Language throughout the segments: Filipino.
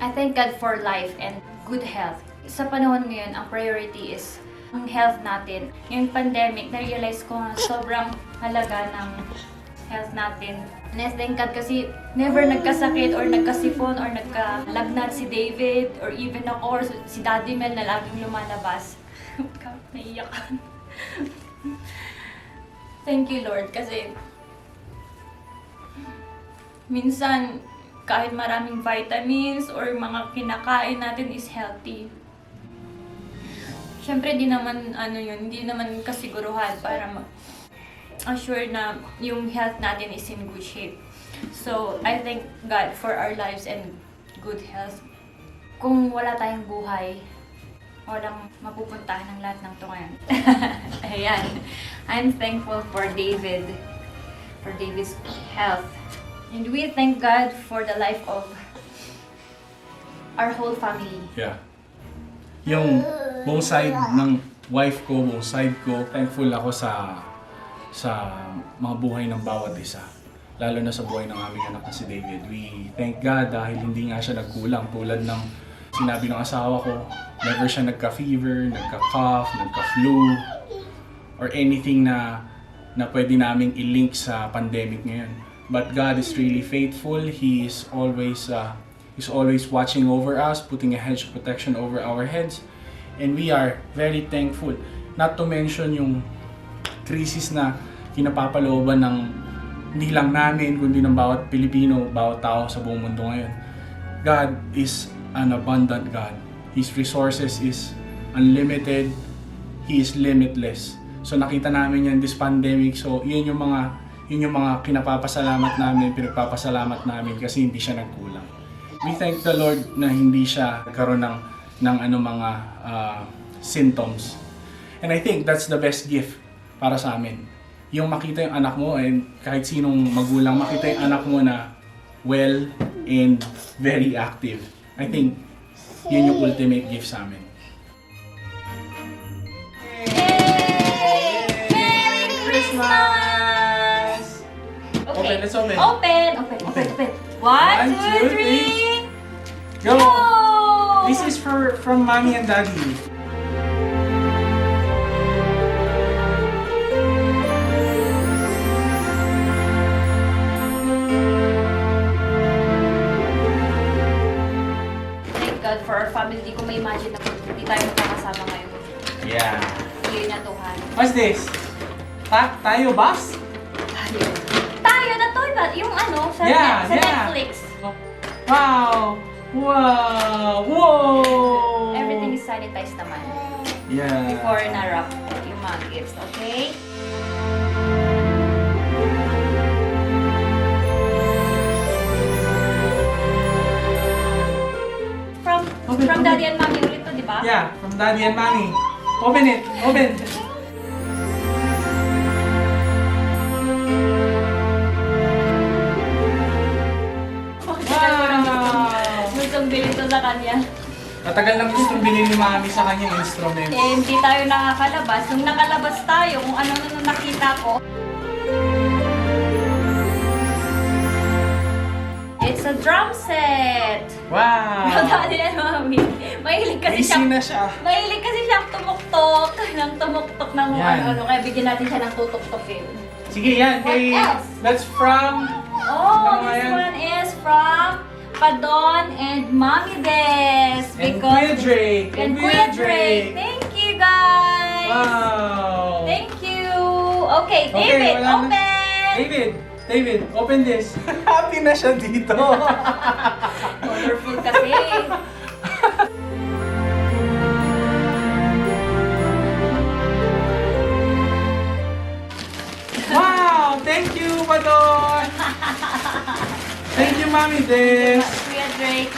I thank God for life and good health. Sa panahon ngayon, ang priority is ang health natin. Yung pandemic, na-realize ko na sobrang halaga ng health natin. And I thank God kasi never nagkasakit or nagkasipon or nagkalagnat si David or even ako or si Daddy Mel na laging lumalabas. Naiiyakan. Thank you, Lord, kasi minsan kahit maraming vitamins or mga kinakain natin is healthy. Siyempre, hindi naman kasiguruhan para assure na yung health natin is in good shape. So, I thank God for our lives and good health. Kung wala tayong buhay, walang mapupuntahan ng lahat ng to ngayon. Ayan. I'm thankful for David's health. And we thank God for the life of our whole family. Yeah. Yung buong side ng wife ko, buong side ko, thankful ako sa mga buhay ng bawat isa. Lalo na sa buhay ng aming anak na si David. We thank God dahil hindi nga siya nagkulang. Tulad ng sinabi ng asawa ko, never siya nagka-fever, nagka-cough, nagka-flu, or anything na pwede naming i-link sa pandemic ngayon. But God is really faithful. He is always watching over us, putting a hedge of protection over our heads. And we are very thankful. Not to mention yung krisis na kinapapalooban ng hindi lang namin, kundi ng bawat Pilipino, bawat tao sa buong mundo ngayon. God is an abundant God. His resources is unlimited. He is limitless. So nakita namin yan this pandemic. So yun yung mga kinapapasalamat namin, pinagpapasalamat namin kasi hindi siya nagkulang. We thank the Lord na hindi siya nagkaroon ng mga symptoms. And I think that's the best gift para sa amin. Yung makita yung anak mo and kahit sinong magulang, makita yung anak mo na well and very active. I think yun yung ultimate gift sa amin. Merry Christmas! Open, let's open. Open. 1, 2, 3. Go! Go! This is from Mommy and Daddy. Thank God for our family. Di ko ma-imagine na hindi tayo magkakasama ngayon. Yeah. Yun na tuhan. What's this? Tayo box? Tayo na to, yung sa Netflix. Wow! Wow! Whoa! Everything is sanitized naman. Yeah. Before na-wrap yung mga gifts, okay? From Daddy and Mommy ulit to, di ba? Yeah, from Daddy and Mommy. Open it! Open! Gustong bilhin to sa kanya. Matagal lang gustong bilhin ni Mami sa kanyang instrument. Eh, hindi tayo nakakalabas. Nung nakalabas tayo, kung ano na nakita ko. It's a drum set! Wow! Daddy and Mommy. Mahilig kasi siya. Mahilig kasi siyang tumuktok. Nang tumuktok ng ano. Kaya bigyan natin siya ng tutoktokin. Sige, yan. What else? That's from... Oh, this one is from Padon and Mommy Des. And Kuya Drake. And Kuya Drake. Thank you, guys. Wow. Thank you. Okay, David, open. David, open this. Happy na siya dito. Colorful kasi. Wow! Thank you, Padon! Thank you, Mommy Des! Kuya Drake.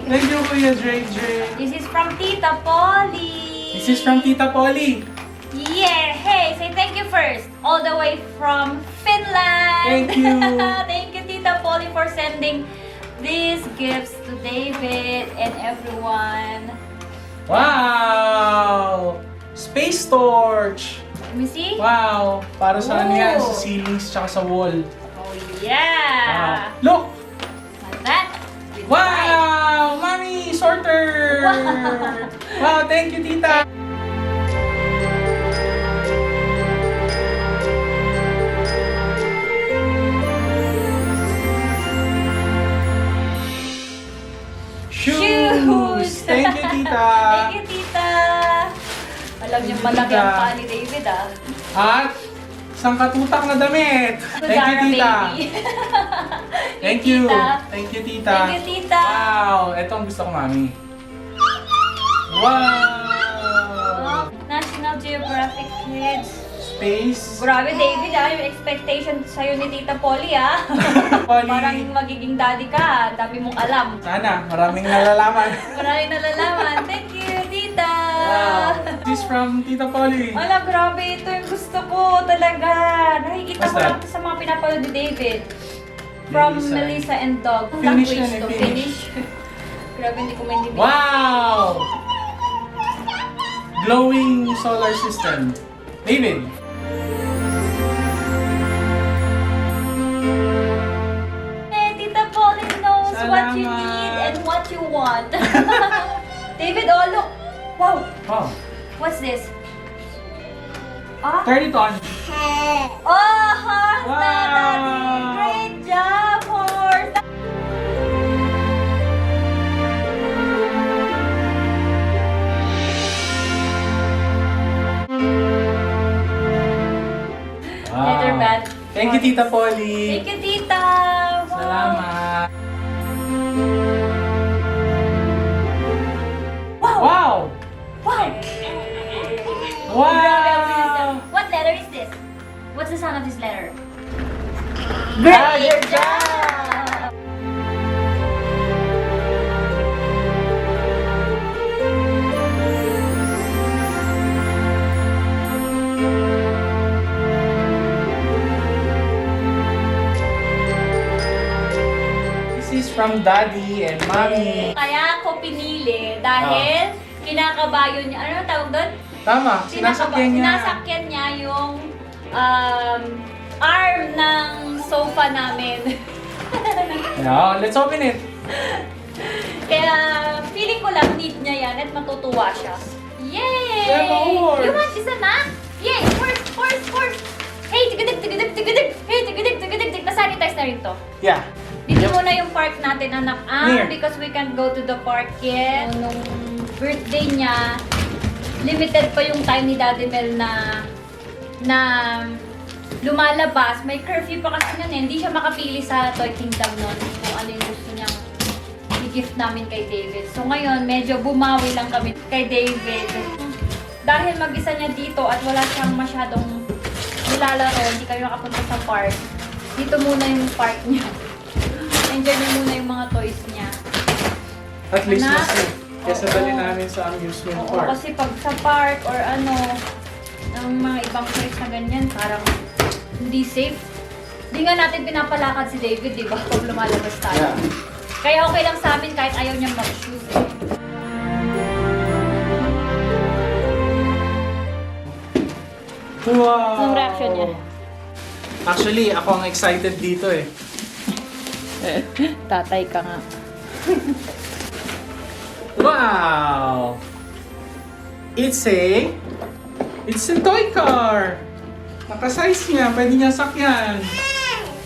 Thank you, Kuya Drake. This is from Tita Polly. This is from Tita Polly. Yeah! Hey, say thank you first. All the way from Finland. Thank you. Thank you, Tita Polly, for sending these gifts to David and everyone. Wow! Space torch! Let me see. Wow! Para sa ano yan? Ooh. Sa ceilings tsaka sa wall. Oh, yeah! Wow. Look! Like that. With light. Wow! sorter! Wow, thank you, tita! Shoes! Thank you, tita! Thank you, tita! Alam niyo, malaki ang paa ni David, ah. At sangkatutak na damit! Thank you, tita! Thank you! Thank you, tita! Thank you, tita! Wow! Ito ang gusto ko, mami. Wow! National Geographic Kids. Space. Grabe, David, ah. Yung expectation sa'yo ni Tita Polly, ah. Polly. Parang magiging daddy ka. Dami mong alam. Sana, maraming nalalaman. Maraming nalalaman. Thank you, Tita! Wow! This is from Tita Polly. Wala, grabe. Ito yung gusto ko talaga. Nakikita What's ko lang that? sa mga pinapanood ni David. From Melissa and Dog. Finish Language yan, to finish. Grabe, hindi ko maintindihan. Wow! Glowing solar system. David. Hey, Tita Polly knows what you Salamat. need and what you want. David, oh look. Wow. Wow. What's this? Ah? Turn it on. Oh, horse Wow. na, Daddy. Great job, horse. Leather bag. Thank you, Tita Polly. Thank you, Tita. Wow. Salamat. Wow. Wow! Wow. Wow! What letter is this? What's the sound of this letter? Great job! This is from Daddy and Mommy. Kaya ako pinili dahil kinakabayo niya. Ano ang tawag doon? Tama, sinasakyan niya. Sinasakyan niya yung arm ng sofa namin. Yeah, let's open it. Kaya feeling ko lang need niya yan at matutuwa siya. Yay! Yeah, horse. You want isa na? Yay! Horse! Horse! Horse! Hey! Tigadig! Tigadig! Tigadig! Hey! Tigadig! Tigadig! Nasanitize na rin to. Yeah. Dito muna yung park natin, anak. Here. Because we can't go to the park yet. Nung birthday niya, limited pa yung time ni Daddy Mel na lumalabas. May curfew pa kasi nun eh. Hindi siya makapili sa Toy Kingdom nun kung ano yung gusto niyang i-gift namin kay David. So ngayon, medyo bumawi lang kami kay David. Dahil mag-isa niya dito at wala siyang masyadong nilalaro, hindi kami makapunta sa park. Dito muna yung park niya. Enjoy niya muna yung mga toys niya. At least Anak? mas safe. Kesa Oo. dali namin sa amusement Oo, park. kasi pag sa park or ano, ng mga ibang toys na ganyan, parang hindi safe. Hindi nga natin pinapalakad si David, di ba? Pag lumalabas tayo. Yeah. Kaya okay lang sa amin kahit ayaw niyang mag-shoes. Eh. Wow! Anong reaction niya? Actually, ako ang excited dito eh. Tatay ka nga. Wow! It's a toy car! Naka-size niya, pwede niya sakyan.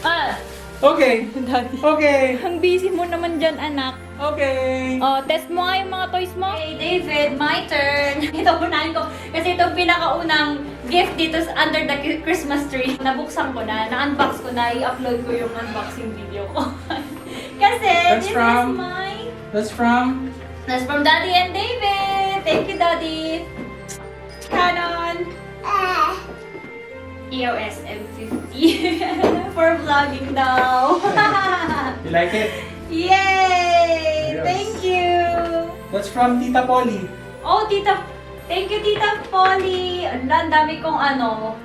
Ah! Okay. Daddy. Okay. Ang busy mo naman dyan, anak. Okay. Oh, test mo nga yung mga toys mo. Hey, David, my turn. Ito, unahin ko. Kasi itong pinakaunang gift dito under the Christmas tree. Nabuksan ko na, na-unbox ko na, i-upload ko yung unboxing video ko. Kasi That's this from- is my... That's from Daddy and David. Thank you, Daddy. Canon. EOS M50. For vlogging daw. You like it? Yay! Yes. Thank you! That's from Tita Polly. Oh, Tita! Thank you, Tita Polly! Ang dami kong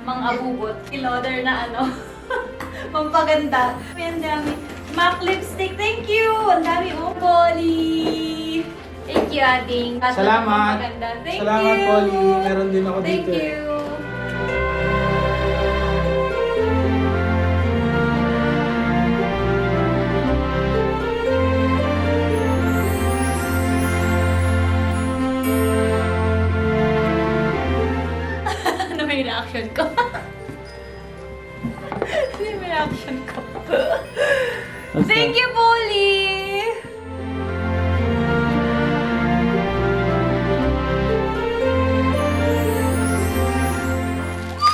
mga abubot. Loader na pampaganda. Ang dami. MAC lipstick. Thank you! Ang dami, Polly! Thank you, Ading. Salamat. Pampaganda. Thank Salamat, you! Polly. Meron din ako Thank dito eh. you! may reaction ko. Ano yung reaction ko? Thank you, Polly!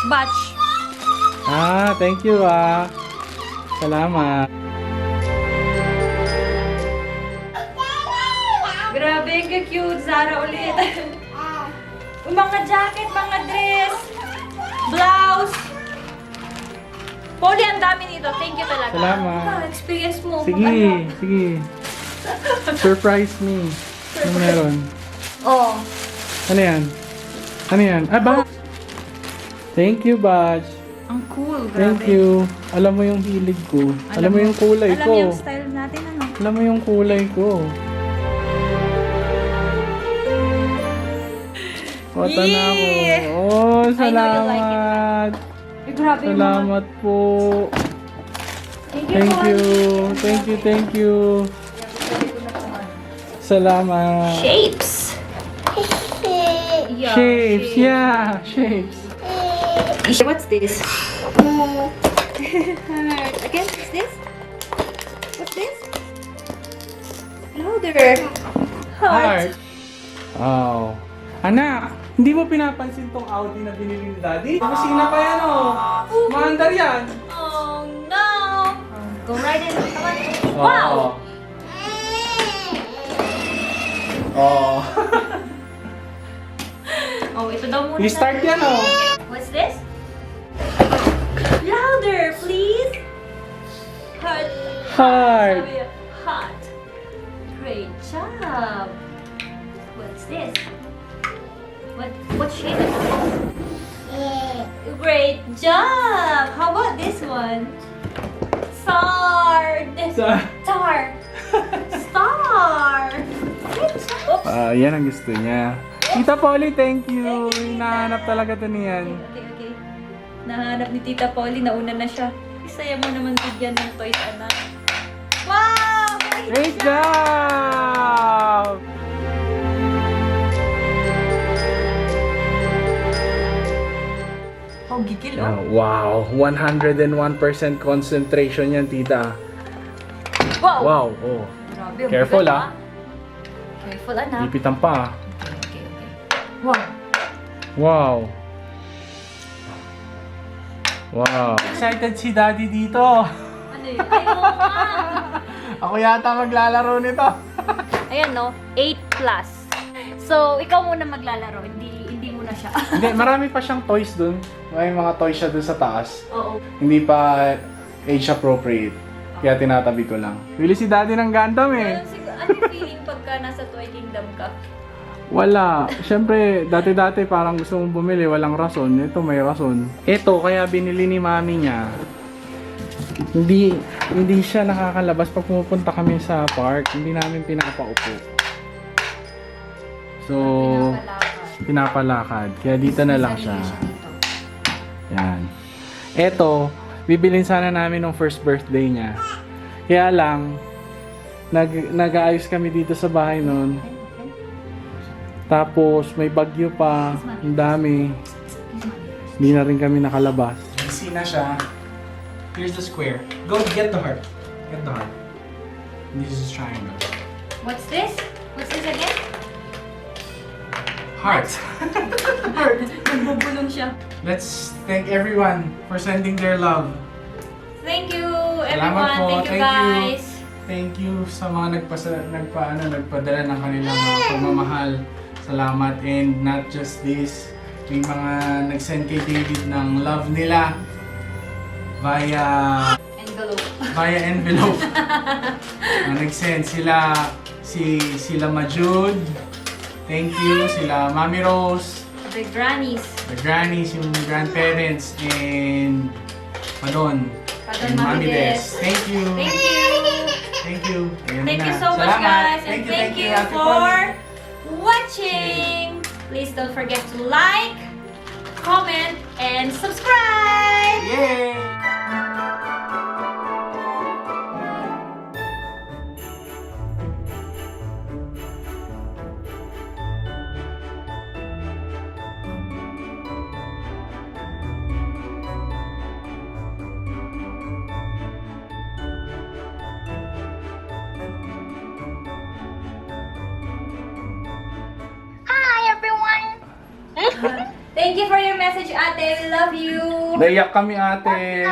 Batch. Thank you Salamat. Grabe, ang cute. Zara ulit. Mga jacket, mga dress, blouse. Polly, ang dami nito. Thank you talaga. Salamat. Experience mo. Sige. Surprise me. Ano meron? Oh. Ano yan? Ba? Thank you, Batch. Ang cool, grabe. Thank you. Alam mo yung hilig ko. Alam mo yung kulay ko. Alam yung style natin, ano? Alam mo yung kulay ko. Kota na ako. Yee! Oh, I know you like salamat. Eh, grabe yung Salamat po. Thank you. Thank you. Salamat. Shapes. Yeah, Shapes, yeah. Shapes. What's this? Heart. Again, what's this? What's this? Louder. Heart. Oh. Anak, hindi mo pinapansin tong Audi na binili ni Daddy? Masina pa yan, oh. Maandar yan. Oh no! Go right in. Come on. Oh. Wow! Oh. Oh, ito daw muna. I-start yan, oh. What's this? Louder, please. Heart. Heart. Sabi niya, Heart. Great job. What's this? What shape is this? Great job. How about this one? Star. Star. Star. Oops. Yan ang gusto niya. Tita Polly, thank you. Hinahanap talaga ito niyan. Okay. Nahanap ni Tita Polly, nauna na siya. Isaya mo naman bigyan ng toys, anak. Wow! Great job! Oh, gigil, oh. Wow, 101% concentration yan, tita. Wow! Wow, oh. Grabe, ang Careful, bigat, ah. Careful, anak. Ipitan pa, Okay. Wow. Wow. Wow. Excited si Daddy dito. Ano yun? Ayaw nga. Ako yata maglalaro nito. Ayan, no? 8 plus. So, ikaw muna maglalaro. Hindi muna siya. Hindi, marami pa siyang toys dun. May mga toys siya dun sa taas. Oo. Hindi pa age appropriate. Kaya tinatabi ko lang. Bili si Daddy ng Gundam eh. Ano feeling pagka nasa Toy Kingdom ka? Wala. Siyempre, dati-dati parang gusto mong bumili, walang rason. Ito may rason. Ito, kaya binili ni mami niya. Hindi siya nakakalabas pag pumupunta kami sa park. Hindi namin pinapaupo. So, pinapalakad. Kaya dito na lang siya. Yan. Ito, bibilin sana namin ng first birthday niya. Kaya lang, nag-aayos kami dito sa bahay noon. Tapos may bagyo pa, ang dami. Hindi na rin kami nakalabas. Busy na siya. Here's the square. Go get the heart. Get the heart. This is triangle. What's this? What's this again? Heart. Heart. Nagbubulong siya. Let's thank everyone for sending their love. Thank you, Salamat everyone. po. Thank you, guys. Thank you sa mga nagpadala ng kanilang pagmamahal. Salamat, and not just this, may mga nag-send kay David ng love nila via envelope. Nag-send sila Majud, thank you, sila Mami Rose, The grannies, yung grandparents, and Padon and Mami Des. Thank you. Thank you. Ayan Thank na. you so much, Salamat. guys. And Thank thank you Happy for Polly. watching. Please don't forget to like, comment, and subscribe. Yay! Thank you for your message, ate. We love you. Naiyak kami ate.